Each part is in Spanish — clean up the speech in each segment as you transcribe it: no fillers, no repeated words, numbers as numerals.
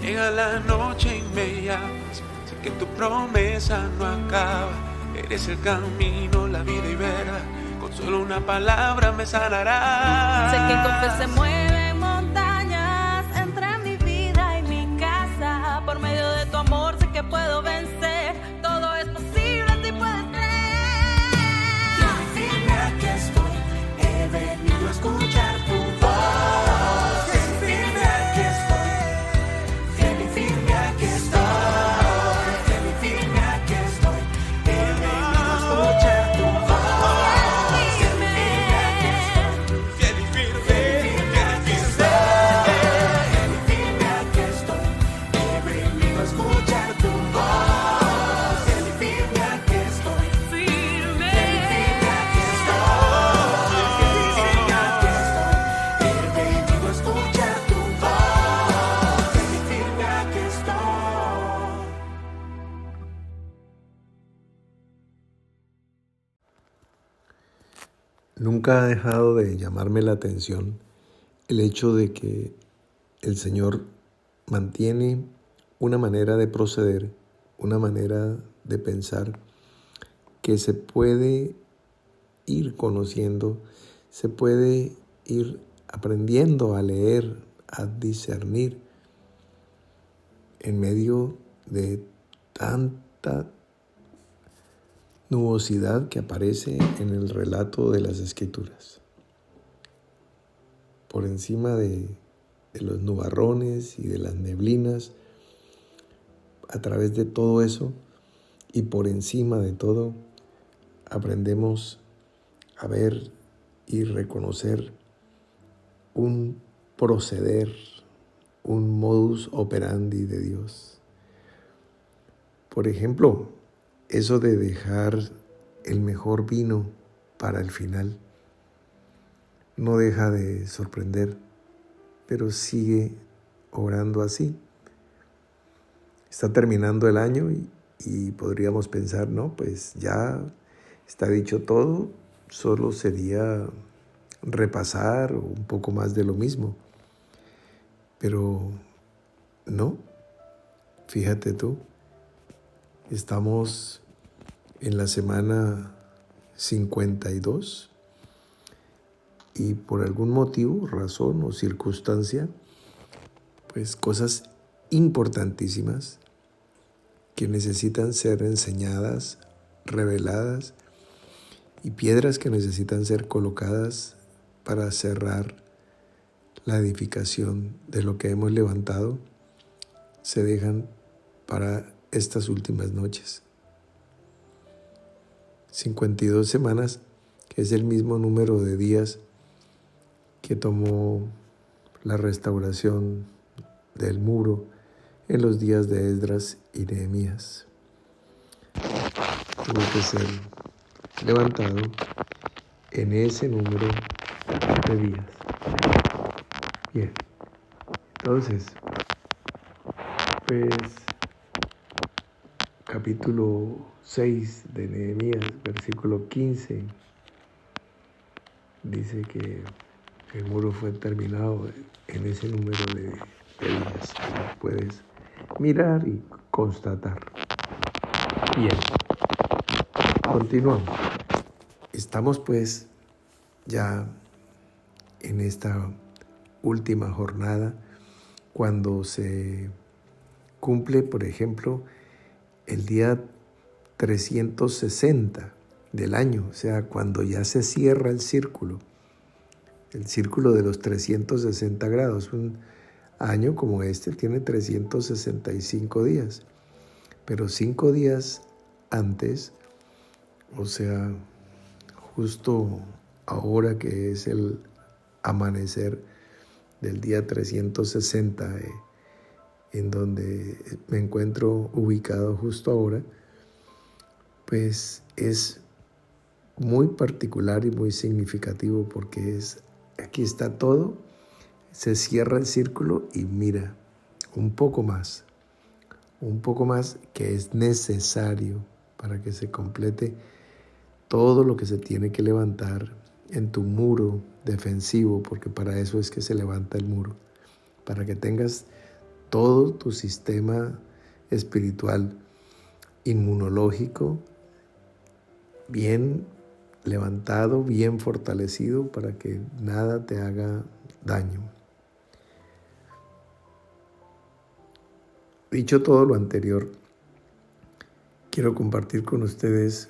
Llega la noche y me llamas, sé que tu promesa no acaba. Eres el camino, la vida y verdad, con solo una palabra me sanarás. Sé que con fe se mueven montañas entre mi vida y mi casa. Por medio de tu amor sé que puedo vencer. Todo es posible si puedes creer. Firme aquí estoy, he venido a escuchar tu voz. Firme aquí estoy, firme aquí estoy, firme aquí estoy, he venido a escuchar tu voz. Firme aquí estoy, firme aquí estoy, firme aquí estoy, he venido a escuchar tu voz. Firme aquí estoy, Firme. firme aquí estoy, firme aquí estoy, he venido a escuchar tu voz. Firme aquí estoy. Nunca ha dejado de llamarme la atención el hecho de que el Señor mantiene una manera de proceder, una manera de pensar que se puede ir conociendo, se puede ir aprendiendo a leer, a discernir en medio de tanta nubosidad que aparece en el relato de las Escrituras. Por encima de los nubarrones y de las neblinas, a través de todo eso y por encima de todo, aprendemos a ver y reconocer un proceder, un modus operandi de Dios. Por ejemplo, eso de dejar el mejor vino para el final no deja de sorprender, pero sigue obrando así. Está terminando el año y podríamos pensar, no, pues ya está dicho todo, solo sería repasar un poco más de lo mismo. Pero no, fíjate tú, estamos en la semana 52 y por algún motivo, razón o circunstancia, pues cosas importantísimas que necesitan ser enseñadas, reveladas, y piedras que necesitan ser colocadas para cerrar la edificación de lo que hemos levantado, se dejan para estas últimas noches. 52 semanas, que es el mismo número de días que tomó la restauración del muro en los días de Esdras y Nehemías. Tuvo que ser levantado en ese número de días. Bien, entonces, pues, capítulo 6 de Nehemías, versículo 15, dice que el muro fue terminado en ese número de días. Puedes mirar y constatar. Bien, continuamos. Estamos pues ya en esta última jornada cuando se cumple, por ejemplo, el día 360 del año, o sea, cuando ya se cierra el círculo de los 360 grados. Un año como este tiene 365 días, pero 5 días antes, o sea, justo ahora que es el amanecer del día 360, en donde me encuentro ubicado justo ahora, pues es muy particular y muy significativo porque aquí está todo, se cierra el círculo y mira, un poco más que es necesario para que se complete todo lo que se tiene que levantar en tu muro defensivo, porque para eso es que se levanta el muro, para que tengas todo tu sistema espiritual inmunológico bien levantado, bien fortalecido para que nada te haga daño. Dicho todo lo anterior, quiero compartir con ustedes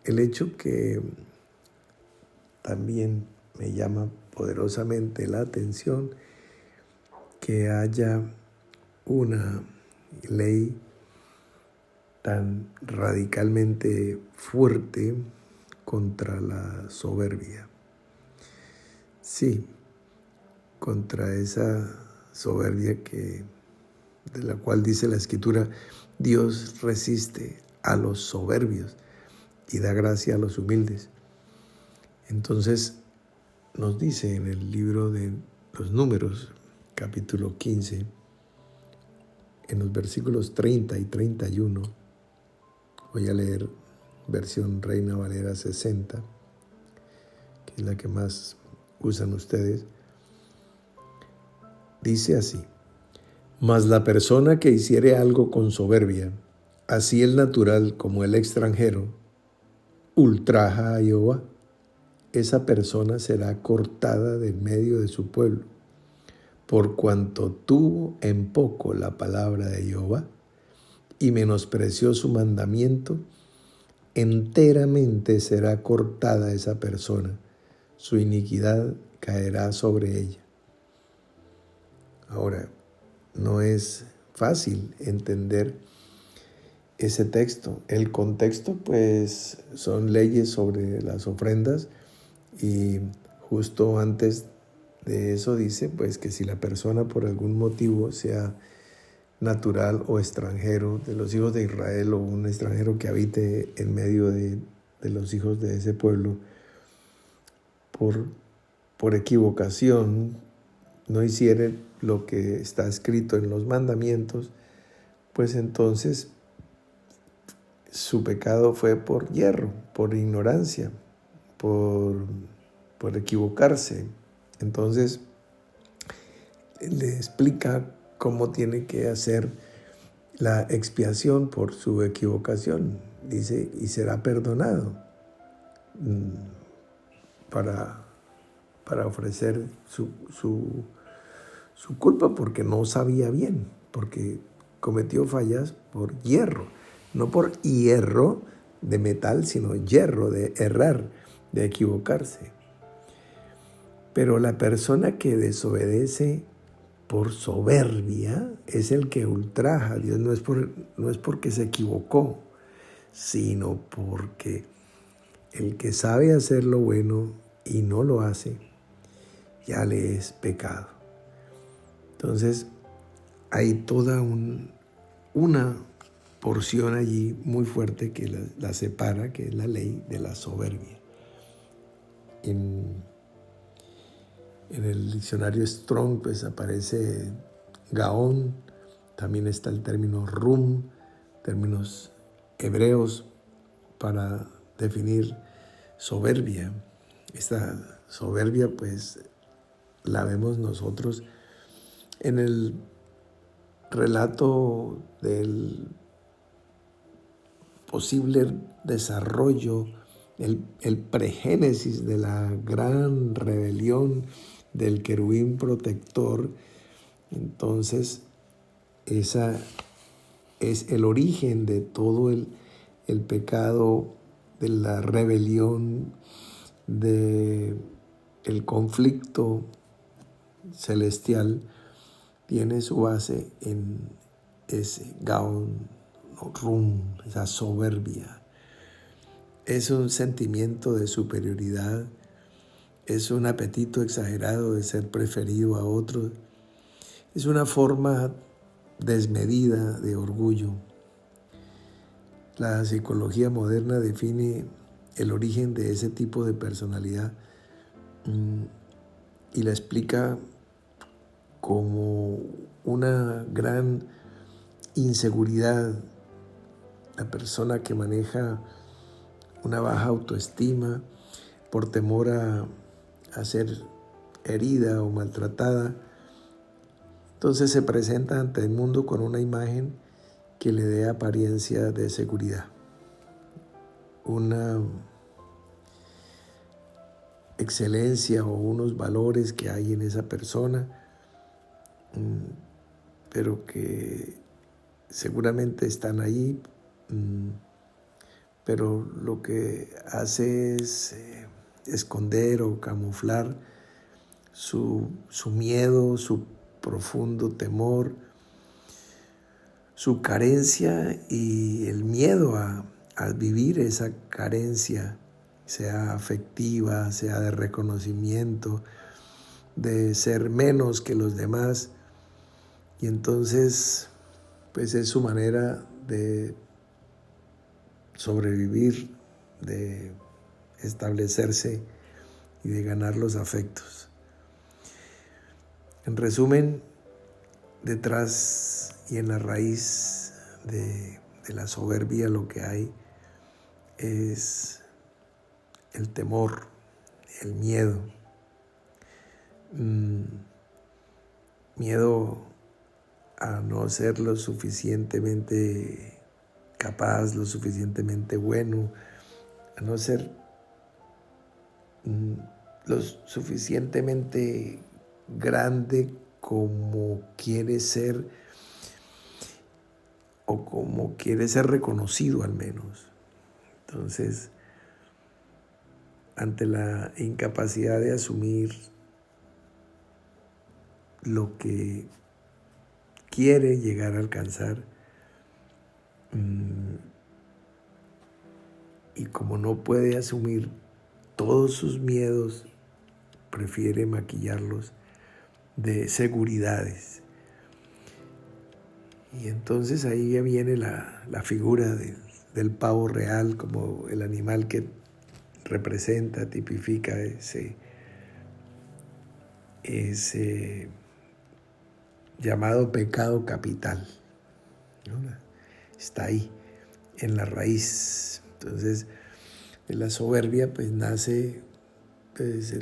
el hecho que también me llama poderosamente la atención, que haya una ley tan radicalmente fuerte contra la soberbia. Sí, contra esa soberbia de la cual dice la Escritura, Dios resiste a los soberbios y da gracia a los humildes. Entonces nos dice en el libro de los Números, capítulo 15, en los versículos 30 y 31, voy a leer versión Reina Valera 60, que es la que más usan ustedes. Dice así: mas la persona que hiciere algo con soberbia, así el natural como el extranjero, ultraja a Jehová, esa persona será cortada de medio de su pueblo, por cuanto tuvo en poco la palabra de Jehová y menospreció su mandamiento, enteramente será cortada esa persona, su iniquidad caerá sobre ella. Ahora, no es fácil entender ese texto. El contexto, pues, son leyes sobre las ofrendas, y justo antes de eso dice, pues, que si la persona por algún motivo, sea natural o extranjero de los hijos de Israel, o un extranjero que habite en medio de los hijos de ese pueblo, por equivocación no hiciere lo que está escrito en los mandamientos, pues entonces su pecado fue por yerro, por ignorancia, por equivocarse. Entonces le explica cómo tiene que hacer la expiación por su equivocación. Dice, y será perdonado para ofrecer su culpa, porque no sabía bien, porque cometió fallas por hierro, no por hierro de metal, sino hierro de errar, de equivocarse. Pero la persona que desobedece por soberbia es el que ultraja a Dios. No es porque se equivocó, sino porque el que sabe hacer lo bueno y no lo hace, ya le es pecado. Entonces hay toda una porción allí muy fuerte que la separa, que es la ley de la soberbia. En el diccionario Strong, pues, aparece Gaón, también está el término Rum, términos hebreos para definir soberbia. Esta soberbia, pues, la vemos nosotros en el relato del posible desarrollo, el pregénesis de la gran rebelión del querubín protector. Entonces, esa es el origen de todo el pecado, de la rebelión, del conflicto celestial. Tiene su base en ese Gaón, Rum, esa soberbia. Es un sentimiento de superioridad, es un apetito exagerado de ser preferido a otros, es una forma desmedida de orgullo. La psicología moderna define el origen de ese tipo de personalidad y la explica como una gran inseguridad. La persona que maneja una baja autoestima por temor a ser herida o maltratada, Entonces se presenta ante el mundo con una imagen que le dé apariencia de seguridad, una excelencia o unos valores que hay en esa persona, pero que seguramente están ahí, pero lo que hace es esconder o camuflar su miedo, su profundo temor, su carencia y el miedo a vivir esa carencia, sea afectiva, sea de reconocimiento, de ser menos que los demás. Y entonces, pues es su manera de sobrevivir, de establecerse y de ganar los afectos. En resumen, detrás y en la raíz de la soberbia lo que hay es el temor, el miedo. Miedo a no ser lo suficientemente capaz, lo suficientemente bueno, a no ser lo suficientemente grande como quiere ser o como quiere ser reconocido al menos. Entonces, ante la incapacidad de asumir lo que quiere llegar a alcanzar, y como no puede asumir todos sus miedos, prefiere maquillarlos de seguridades. Y entonces ahí ya viene la figura del pavo real como el animal que representa, tipifica ese llamado pecado capital, ¿no? Está ahí, en la raíz. Entonces, de la soberbia pues nace, pues,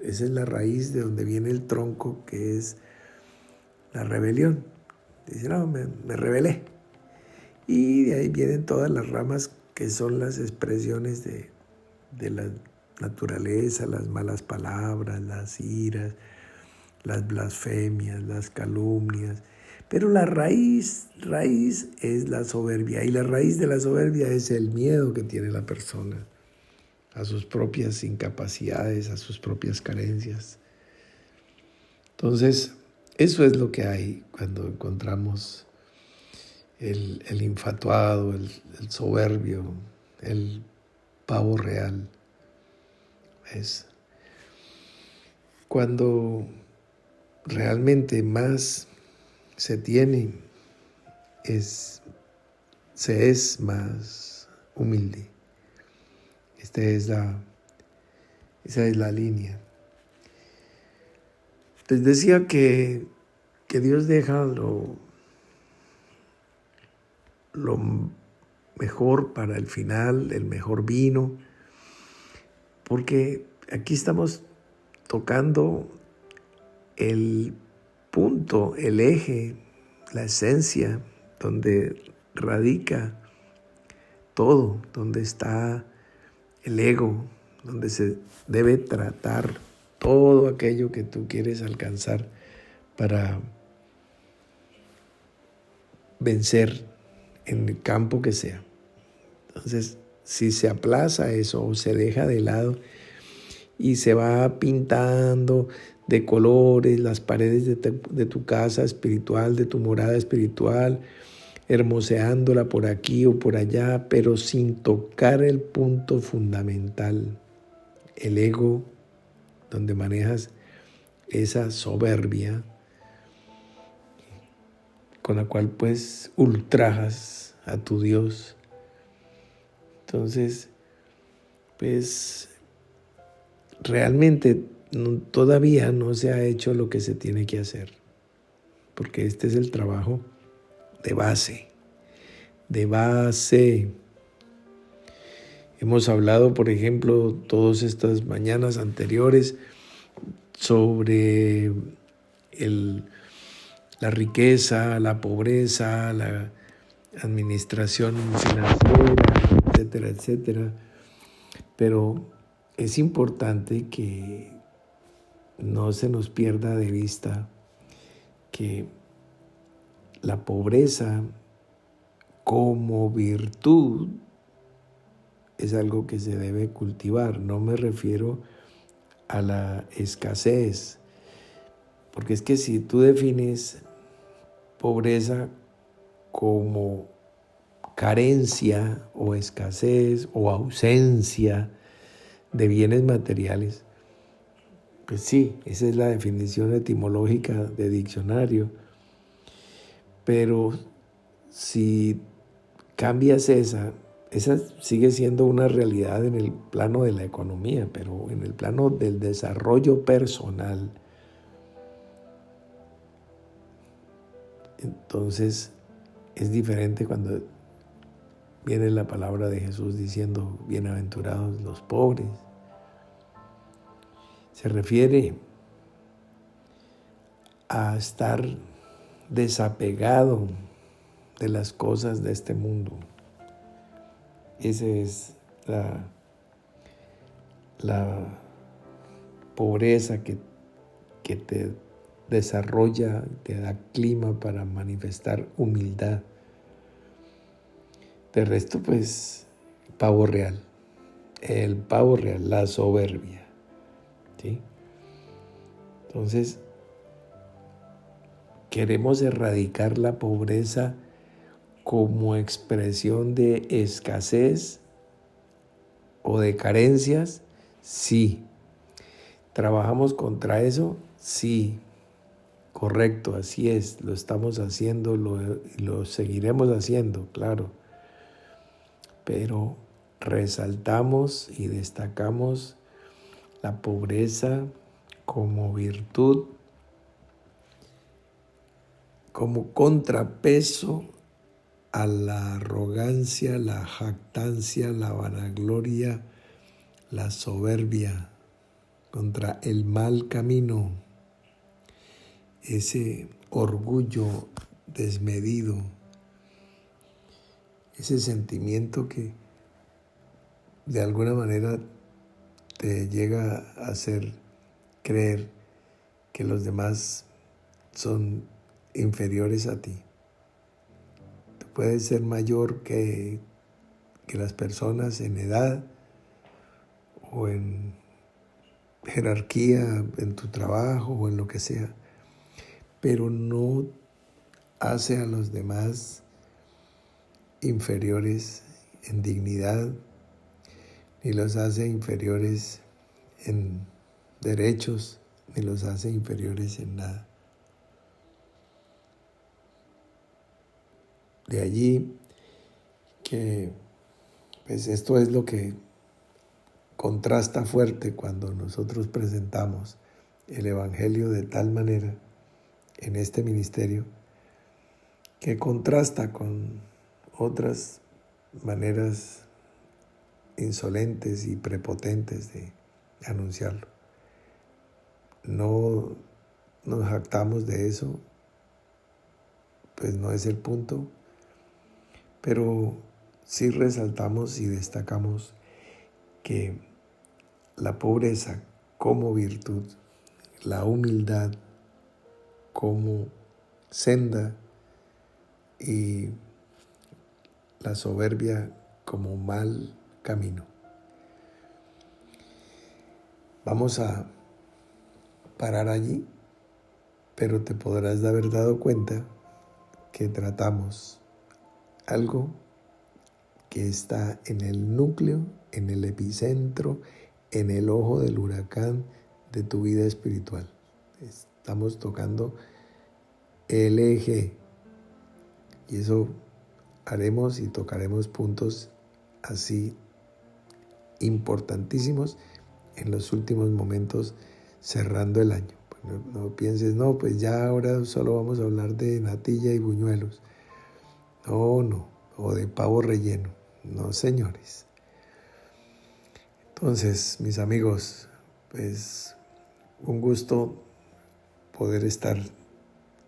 esa es la raíz de donde viene el tronco, que es la rebelión. Dice, no, me rebelé. Y de ahí vienen todas las ramas que son las expresiones de la naturaleza, las malas palabras, las iras, las blasfemias, las calumnias. Pero la raíz es la soberbia. Y la raíz de la soberbia es el miedo que tiene la persona a sus propias incapacidades, a sus propias carencias. Entonces, eso es lo que hay cuando encontramos el infatuado, el soberbio, el pavo real. Es cuando realmente más se tiene, se es más humilde. Esa es la línea. Les decía que Dios deja lo mejor para el final, el mejor vino, porque aquí estamos tocando el punto, el eje, la esencia, donde radica todo, donde está el ego, donde se debe tratar todo aquello que tú quieres alcanzar para vencer en el campo que sea. Entonces, si se aplaza eso o se deja de lado y se va pintando de colores las paredes de tu casa espiritual, de tu morada espiritual, hermoseándola por aquí o por allá, pero sin tocar el punto fundamental, el ego, donde manejas esa soberbia con la cual pues ultrajas a tu Dios. Entonces, pues realmente todavía no se ha hecho lo que se tiene que hacer, porque este es el trabajo de base. Hemos hablado, por ejemplo, todas estas mañanas anteriores sobre la riqueza, la pobreza, la administración financiera, etcétera, etcétera. Pero es importante que no se nos pierda de vista que la pobreza como virtud es algo que se debe cultivar. No me refiero a la escasez, porque es que si tú defines pobreza como carencia o escasez o ausencia de bienes materiales, pues sí, esa es la definición etimológica de diccionario, pero si cambias esa sigue siendo una realidad en el plano de la economía, pero en el plano del desarrollo personal, entonces es diferente cuando viene la palabra de Jesús diciendo, bienaventurados los pobres. Se refiere a estar desapegado de las cosas de este mundo. Esa es la pobreza que te desarrolla, te da clima para manifestar humildad. De resto, pues, pavo real, la soberbia, ¿sí? Entonces, queremos erradicar la pobreza como expresión de escasez o de carencias, sí. ¿Trabajamos contra eso? Sí. Correcto, así es, lo estamos haciendo, lo seguiremos haciendo, claro. Pero resaltamos y destacamos la pobreza como virtud, como contrapeso a la arrogancia, la jactancia, la vanagloria, la soberbia, contra el mal camino, ese orgullo desmedido, ese sentimiento que de alguna manera te llega a hacer creer que los demás son inferiores a ti. Tú puedes ser mayor que las personas en edad o en jerarquía, en tu trabajo o en lo que sea, pero no hace a los demás inferiores en dignidad, ni los hace inferiores en derechos, ni los hace inferiores en nada. De allí que pues esto es lo que contrasta fuerte cuando nosotros presentamos el Evangelio de tal manera en este ministerio, que contrasta con otras maneras insolentes y prepotentes de anunciarlo. No nos jactamos de eso, pues no es el punto, pero sí resaltamos y destacamos que la pobreza como virtud, la humildad como senda y la soberbia como mal camino. Vamos a parar allí, pero te podrás haber dado cuenta que tratamos algo que está en el núcleo, en el epicentro, en el ojo del huracán de tu vida espiritual. Estamos tocando el eje y eso haremos y tocaremos puntos así importantísimos en los últimos momentos cerrando el año. No pienses, no, pues ya ahora solo vamos a hablar de natilla y buñuelos. No, o de pavo relleno. No, señores. Entonces, mis amigos, pues un gusto poder estar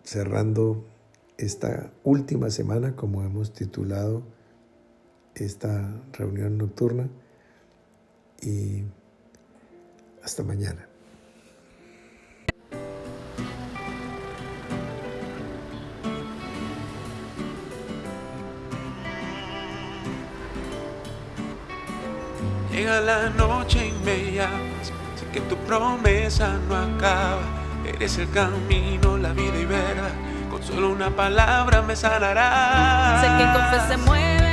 cerrando esta última semana, como hemos titulado esta reunión nocturna, y hasta mañana. Llega la noche y me llamas, sé que tu promesa no acaba. Eres el camino, la vida y verdad, con solo una palabra me sanarás. Sé que con fe se mueve